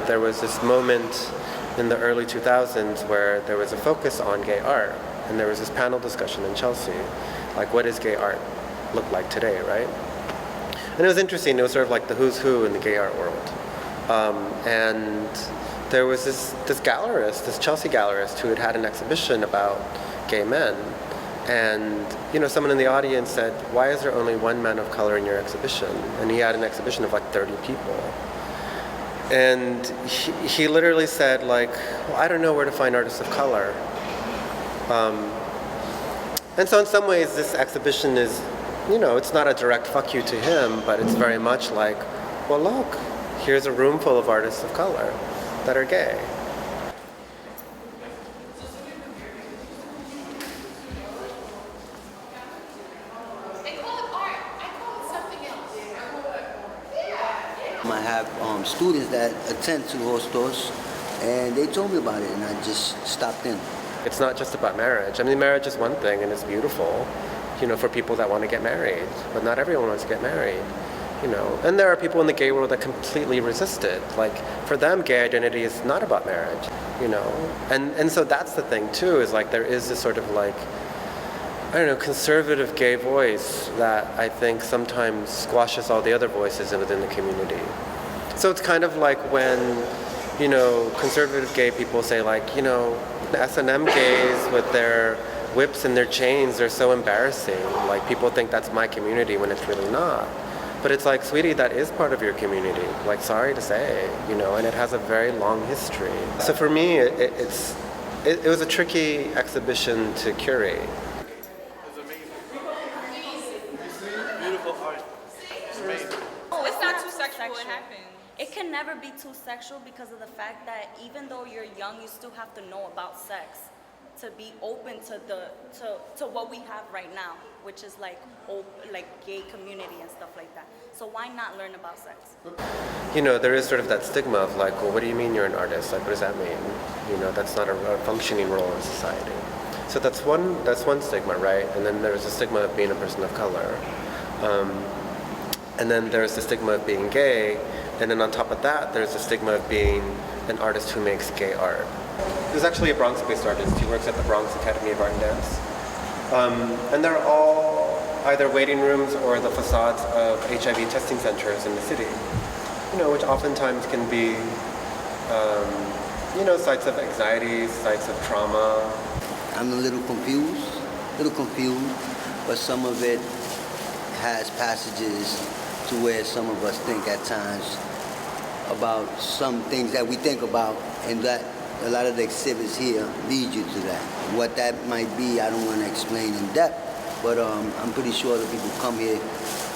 there was this moment in the early 2000s where there was a focus on gay art, and there was this panel discussion in Chelsea, like what does gay art look like today, right? And it was interesting. It was sort of like the who's who in the gay art world, and there was this gallerist, this Chelsea gallerist, who had an exhibition about gay men. And someone in the audience said, "Why is there only one man of color in your exhibition?" And he had an exhibition of like 30 people. And he literally said, like, "Well, I don't know where to find artists of color." And so in some ways, this exhibition is, it's not a direct fuck you to him, but it's very much like, well, look, here's a room full of artists of color that are gay. I have students that attend to Hostos, and they told me about it, and I just stopped in. It's not just about marriage. I mean, marriage is one thing, and it's beautiful, for people that want to get married, but not everyone wants to get married, And there are people in the gay world that completely resist it. Like, for them, gay identity is not about marriage, And so that's the thing, too, is like there is this sort of like, I don't know, conservative gay voice that I think sometimes squashes all the other voices within the community. So it's kind of like when, conservative gay people say like, the S&M gays with their whips and their chains, they're so embarrassing. Like, people think that's my community when it's really not. But it's like, sweetie, that is part of your community. Like, sorry to say, and it has a very long history. So for me, it was a tricky exhibition to curate. It can never be too sexual because of the fact that even though you're young, you still have to know about sex to be open to what we have right now, which is like gay community and stuff like that. So why not learn about sex? There is sort of that stigma of like, well, what do you mean you're an artist? Like, what does that mean? That's not a functioning role in society. So that's one stigma, right? And then there's a stigma of being a person of color. And then there's the stigma of being gay. And then on top of that, there's the stigma of being an artist who makes gay art. There's actually a Bronx-based artist. He works at the Bronx Academy of Art and Dance. And they're all either waiting rooms or the facades of HIV testing centers in the city, which oftentimes can be, sites of anxiety, sites of trauma. I'm a little confused, but some of it has passages to where some of us think at times about some things that we think about, and that a lot of the exhibits here lead you to that. What that might be, I don't want to explain in depth, but I'm pretty sure that people come here,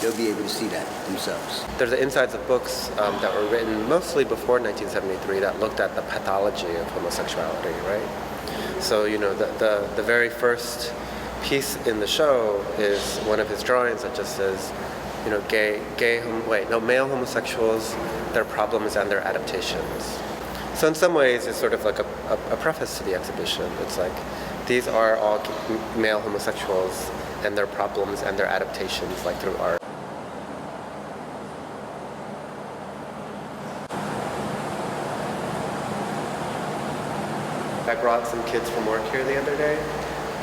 they'll be able to see that themselves. There's the insides of books that were written mostly before 1973 that looked at the pathology of homosexuality, right? So, the very first piece in the show is one of his drawings that just says, male homosexuals, their problems and their adaptations. So in some ways, it's sort of like a preface to the exhibition. It's like, these are all male homosexuals and their problems and their adaptations, like through art. I brought some kids from work here the other day,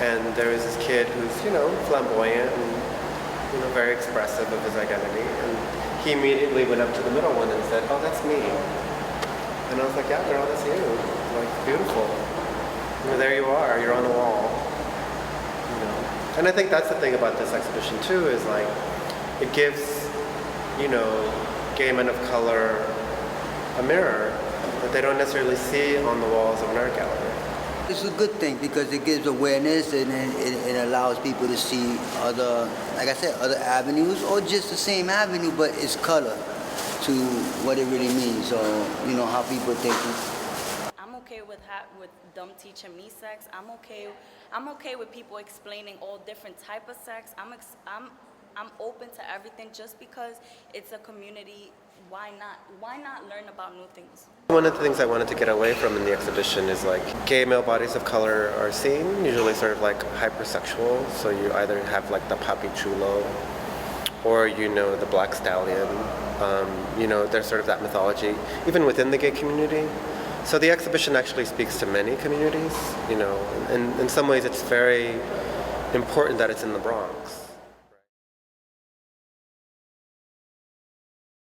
and there was this kid who's, flamboyant and very expressive of his identity, and he immediately went up to the middle one and said, "Oh, that's me." And I was like, "Yeah, girl, that's you. Like, beautiful. There you are. You're on the wall." And I think that's the thing about this exhibition too, is like, it gives, gay men of color a mirror that they don't necessarily see on the walls of an art gallery. It's a good thing because it gives awareness, and it allows people to see other, like I said, other avenues, or just the same avenue, but it's color to what it really means, or how people think. I'm okay with them teaching me sex. I'm okay with people explaining all different type of sex. I'm open to everything just because it's a community. Why not learn about new things? One of the things I wanted to get away from in the exhibition is like gay male bodies of color are seen usually sort of like hypersexual. So you either have like the papi chulo, or the black stallion. There's sort of that mythology, even within the gay community. So the exhibition actually speaks to many communities, and in some ways it's very important that it's in the Bronx.